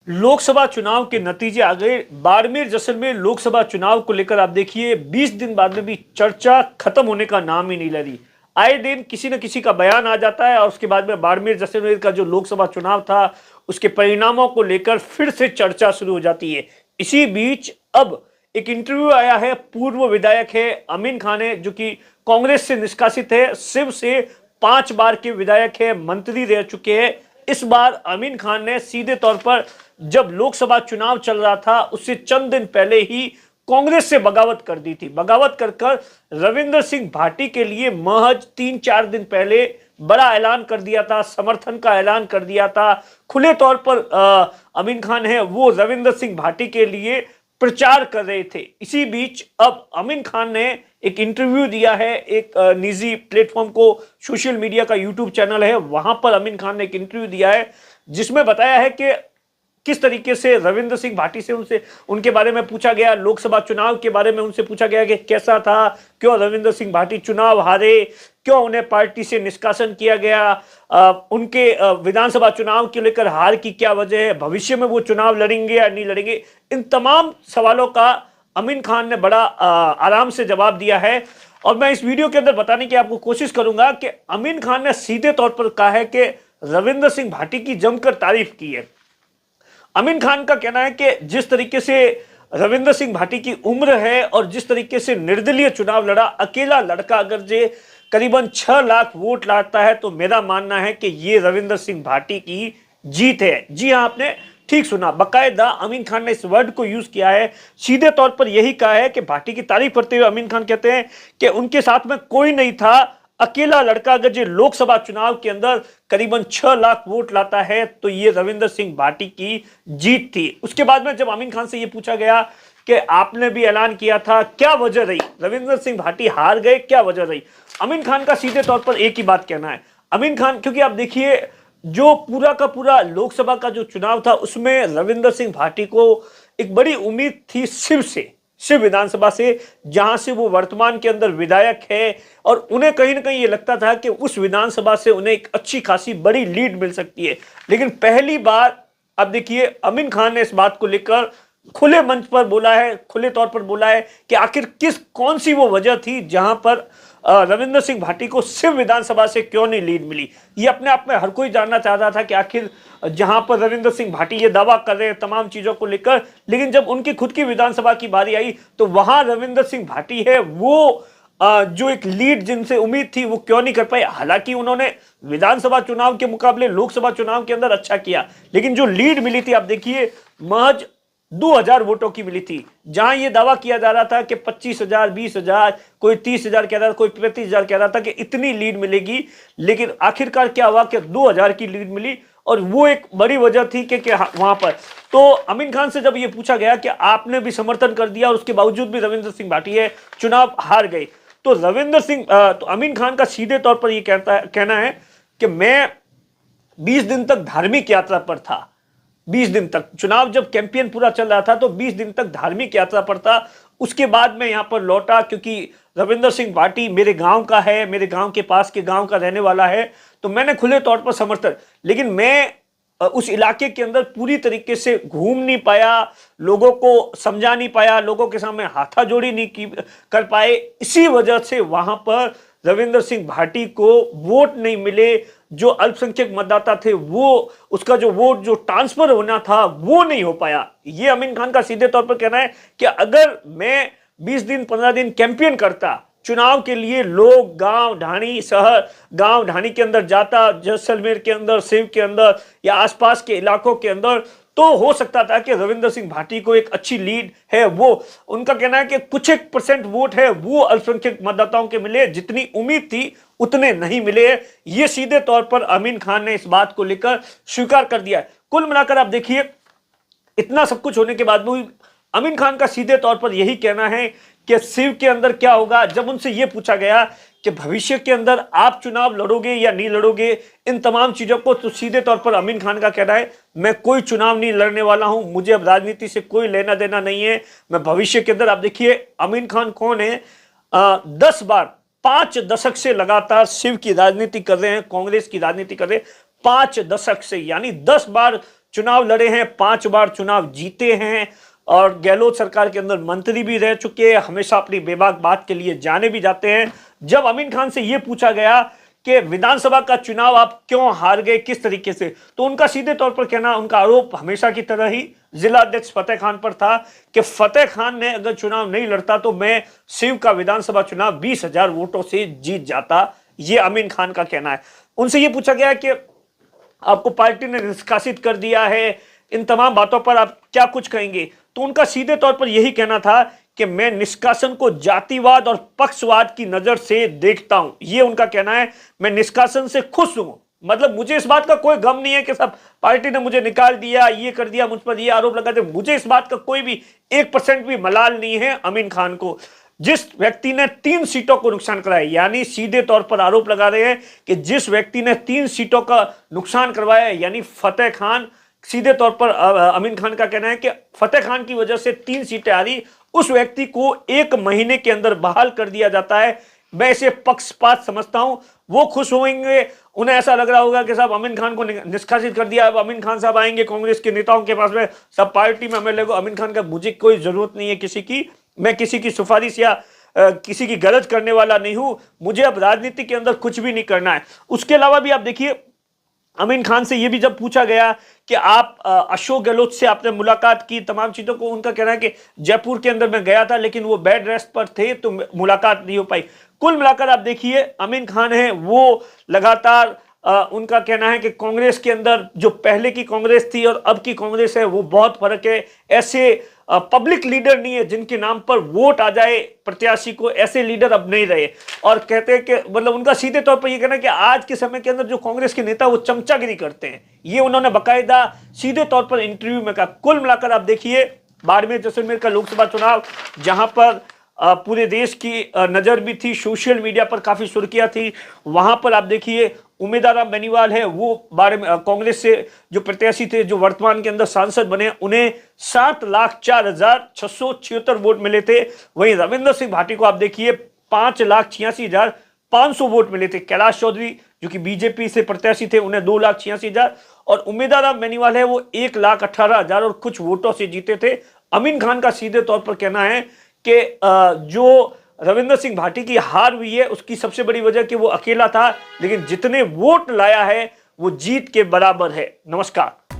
लोकसभा चुनाव के नतीजे आ गए। बाड़मेर जैसलमेर लोकसभा चुनाव को लेकर आप देखिए 20 दिन बाद में भी चर्चा खत्म होने का नाम ही नहीं ले रही। आए दिन किसी न किसी का बयान आ जाता है और उसके बाद में बाड़मेर जैसलमेर का जो लोकसभा चुनाव था उसके परिणामों को लेकर फिर से चर्चा शुरू हो जाती है। इसी बीच अब एक इंटरव्यू आया है, पूर्व विधायक है अमीन खान है, जो कि कांग्रेस से निष्कासित है, शिव से 5 बार के विधायक है, मंत्री रह चुके हैं। इस बार अमीन खान ने सीधे तौर पर जब लोकसभा चुनाव चल रहा था उससे चंद दिन पहले ही कांग्रेस से बगावत कर दी थी। बगावत कर रविंद्र सिंह भाटी के लिए महज 3-4 दिन पहले बड़ा ऐलान कर दिया था, समर्थन का ऐलान कर दिया था। खुले तौर पर अमीन खान है वो रविंद्र सिंह भाटी के लिए प्रचार कर रहे थे। इसी बीच अब अमीन खान ने एक इंटरव्यू दिया है एक निजी प्लेटफॉर्म को, सोशल मीडिया का यूट्यूब चैनल है, वहां पर अमीन खान ने एक इंटरव्यू दिया है जिसमें बताया है कि किस तरीके से रविंद्र सिंह भाटी से उनके बारे में पूछा गया, लोकसभा चुनाव के बारे में उनसे पूछा गया कि कैसा था, क्यों रविंद्र सिंह भाटी चुनाव हारे, क्यों उन्हें पार्टी से निष्कासन किया गया, उनके विधानसभा चुनाव के लेकर हार की क्या वजह है, भविष्य में वो चुनाव लड़ेंगे या नहीं लड़ेंगे। इन तमाम सवालों का अमीन खान ने बड़ा आराम से जवाब दिया है और मैं इस वीडियो के अंदर बताने की आपको कोशिश करूंगा कि अमीन खान ने सीधे तौर पर कहा है कि रविंद्र सिंह भाटी की जमकर तारीफ की है। अमीन खान का कहना है कि जिस तरीके से रविंद्र सिंह भाटी की उम्र है और जिस तरीके से निर्दलीय चुनाव लड़ा, अकेला लड़का अगर जे करीबन 6 लाख वोट लाता है तो मेरा मानना है कि ये रविंद्र सिंह भाटी की जीत है। जी हां, आपने ठीक सुना, बकायदा अमीन खान ने इस वर्ड को यूज किया है। सीधे तौर पर यही कहा है कि भाटी की तारीफ करते हुए अमीन खान कहते हैं कि उनके साथ में कोई नहीं था, अकेला लड़का अगर जो लोकसभा चुनाव के अंदर करीबन 6 लाख वोट लाता है तो ये रविंद्र सिंह भाटी की जीत थी। उसके बाद में जब अमीन खान से ये पूछा गया कि आपने भी ऐलान किया था, क्या वजह रही, रविंद्र सिंह भाटी हार गए, क्या वजह रही, अमीन खान का सीधे तौर पर एक ही बात कहना है। अमीन खान, क्योंकि आप देखिए जो पूरा का पूरा लोकसभा का जो चुनाव था उसमें रविंद्र सिंह भाटी को एक बड़ी उम्मीद थी शिव विधानसभा से, जहां से वो वर्तमान के अंदर विधायक है और उन्हें कहीं ना कहीं ये लगता था कि उस विधानसभा से उन्हें एक अच्छी खासी बड़ी लीड मिल सकती है। लेकिन पहली बार अब देखिए अमीन खान ने इस बात को लेकर खुले मंच पर बोला है, खुले तौर पर बोला है कि आखिर कौन सी वो वजह थी जहां पर रविंद्र सिंह भाटी को शिव विधानसभा से क्यों नहीं लीड मिली। ये अपने आप में हर कोई जानना चाहता था कि आखिर जहां पर रविंद्र सिंह भाटी ये दावा कर रहे हैं तमाम चीजों को लेकर, लेकिन जब उनकी खुद की विधानसभा की बारी आई तो वहां रविंद्र सिंह भाटी है वो जो एक लीड जिनसे उम्मीद थी वो क्यों नहीं कर पाए। हालांकि उन्होंने विधानसभा चुनाव के मुकाबले लोकसभा चुनाव के अंदर अच्छा किया, लेकिन जो लीड मिली थी आप देखिए महज 2000 वोटों की मिली थी, जहां यह दावा किया जा रहा था कि 25,000, 20,000, कोई 30,000 कह रहा था, कोई 35,000 कह रहा था कि इतनी लीड मिलेगी, लेकिन आखिरकार क्या हुआ कि 2000 की लीड मिली और वो एक बड़ी वजह थी कि वहां पर तो अमीन खान से जब ये पूछा गया कि आपने भी समर्थन कर दिया और उसके बावजूद भी रविंद्र सिंह भाटी है चुनाव हार गए, तो तो अमीन खान का सीधे तौर पर यह कहना है कि मैं 20 दिन तक धार्मिक यात्रा पर था। 20 दिन तक चुनाव जब कैंपेन पूरा चल रहा था तो 20 दिन तक धार्मिक यात्रा पर था, उसके बाद मैं यहां पर लौटा क्योंकि रविंद्र सिंह भाटी मेरे गांव का है, मेरे गांव के पास के गांव का रहने वाला है, तो मैंने खुले तौर पर समर्थन, लेकिन मैं उस इलाके के अंदर पूरी तरीके से घूम नहीं पाया, लोगों को समझा नहीं पाया, लोगों के सामने हाथाजोड़ी नहीं कर पाए, इसी वजह से वहां पर रविंद्र सिंह भाटी को वोट नहीं मिले। जो अल्पसंख्यक मतदाता थे वो उसका जो वोट जो ट्रांसफर होना था वो नहीं हो पाया। ये अमीन खान का सीधे तौर पर कहना है कि अगर मैं 20 दिन 15 दिन कैंपेन करता चुनाव के लिए, लोग गांव ढाणी शहर गांव ढाणी के अंदर जाता, जैसलमेर के अंदर, शिव के अंदर या आसपास के इलाकों के अंदर, तो हो सकता था कि रविंद्र सिंह भाटी को एक अच्छी लीड है। वो उनका कहना है कि कुछ एक % वोट है वो अल्पसंख्यक मतदाताओं के मिले, जितनी उम्मीद थी उतने नहीं मिले। ये सीधे तौर पर अमीन खान ने इस बात को लेकर स्वीकार कर दिया है। कुल मिलाकर आप देखिए इतना सब कुछ होने के बाद भी अमीन खान का सीधे तौर पर यही कहना है कि शिव के अंदर क्या होगा। जब उनसे यह पूछा गया कि भविष्य के अंदर आप चुनाव लड़ोगे या नहीं लड़ोगे, इन तमाम चीजों को, तो सीधे तौर पर अमीन खान का कहना है मैं कोई चुनाव नहीं लड़ने वाला हूं, मुझे अब राजनीति से कोई लेना देना नहीं है। मैं भविष्य के अंदर, आप देखिए अमीन खान कौन है, 10 बार 5 दशक से लगातार शिव की राजनीति कर रहे हैं, कांग्रेस की राजनीति कर रहे हैं 5 दशक से, यानी 10 बार चुनाव लड़े हैं, 5 बार चुनाव जीते हैं और गहलोत सरकार के अंदर मंत्री भी रह चुके हैं, हमेशा अपनी बेबाक बात के लिए जाने भी जाते हैं। जब अमीन खान से यह पूछा गया कि विधानसभा का चुनाव आप क्यों हार गए, किस तरीके से, तो उनका सीधे तौर पर कहना, उनका आरोप हमेशा की तरह ही जिला अध्यक्ष फतेह खान पर था कि फतेह खान ने अगर चुनाव नहीं लड़ता तो मैं शिव का विधानसभा चुनाव 20,000 वोटों से जीत जाता। यह अमीन खान का कहना है। उनसे यह पूछा गया कि आपको पार्टी ने निष्कासित कर दिया है, इन तमाम बातों पर आप क्या कुछ कहेंगे, तो उनका सीधे तौर पर यही कहना था कि मैं निष्कासन को जातिवाद और पक्षवाद की नजर से देखता हूं। यह उनका कहना है, मैं निष्कासन से खुश हूं, मतलब मुझे इस बात का कोई गम नहीं है कि सब पार्टी ने मुझे निकाल दिया, ये कर दिया, मुझ पर ये आरोप लगा दिया, मुझे इस बात का कोई भी 1% भी मलाल नहीं है अमीन खान को। जिस व्यक्ति ने 3 सीटों को नुकसान कराया, यानी सीधे तौर पर आरोप लगा रहे हैं कि जिस व्यक्ति ने 3 सीटों का नुकसान करवाया, यानी फतेह खान, सीधे तौर पर अमीन खान का कहना है कि फतेह खान की वजह से 3 सीटें आ रही, उस व्यक्ति को 1 महीने के अंदर बहाल कर दिया जाता है। मैं इसे पक्षपात समझता हूं। वो खुश होंगे, उन्हें ऐसा लग रहा होगा कि साहब अमीन खान को निष्कासित कर दिया, अब अमीन खान साहब आएंगे कांग्रेस के नेताओं के पास में, सब पार्टी में हमें लगो अमीन खान का, मुझे कोई जरूरत नहीं है किसी की, मैं किसी की सिफारिश या किसी की गलत करने वाला नहीं हूं, मुझे अब राजनीति के अंदर कुछ भी नहीं करना है। उसके अलावा भी आप देखिए, अमीन खान से यह भी जब पूछा गया कि आप अशोक गहलोत से आपने मुलाकात की, तमाम चीजों को, उनका कहना है कि जयपुर के अंदर मैं गया था लेकिन वो बेड रेस्ट पर थे तो मुलाकात नहीं हो पाई। कुल मिलाकर आप देखिए, अमीन खान है वो लगातार उनका कहना है कि कांग्रेस के अंदर जो पहले की कांग्रेस थी और अब की कांग्रेस है वो बहुत फर्क है। ऐसे पब्लिक लीडर नहीं है जिनके नाम पर वोट आ जाए प्रत्याशी को, ऐसे लीडर अब नहीं रहे। और कहते हैं कि मतलब उनका सीधे तौर पर यह कहना है कि आज के समय के अंदर जो कांग्रेस के नेता वो चमचागिरी करते हैं, ये उन्होंने बाकायदा सीधे तौर पर इंटरव्यू में कहा। कुल मिलाकर आप देखिए, बाड़मेर जैसलमेर का लोकसभा चुनाव, जहां पर पूरे देश की नजर भी थी, सोशल मीडिया पर काफी सुर्खियां थी, वहां पर आप देखिए उम्मीदवार बेनीवाल है, वो कांग्रेस से जो प्रत्याशी थे, जो वर्तमान के अंदर सांसद बने, उन्हें 7,04,676 वोट मिले थे। वहीं रविंद्र सिंह भाटी को आप देखिए 5,86,500 वोट मिले थे। कैलाश चौधरी जो कि बीजेपी से प्रत्याशी थे, उन्हें 2,86,000, और उम्मीदवार बेनीवाल है वो 1,18,000 और कुछ वोटों से जीते थे। अमीन खान का सीधे तौर पर कहना है कि जो रविंद्र सिंह भाटी की हार हुई है उसकी सबसे बड़ी वजह कि वो अकेला था, लेकिन जितने वोट लाया है वो जीत के बराबर है। नमस्कार।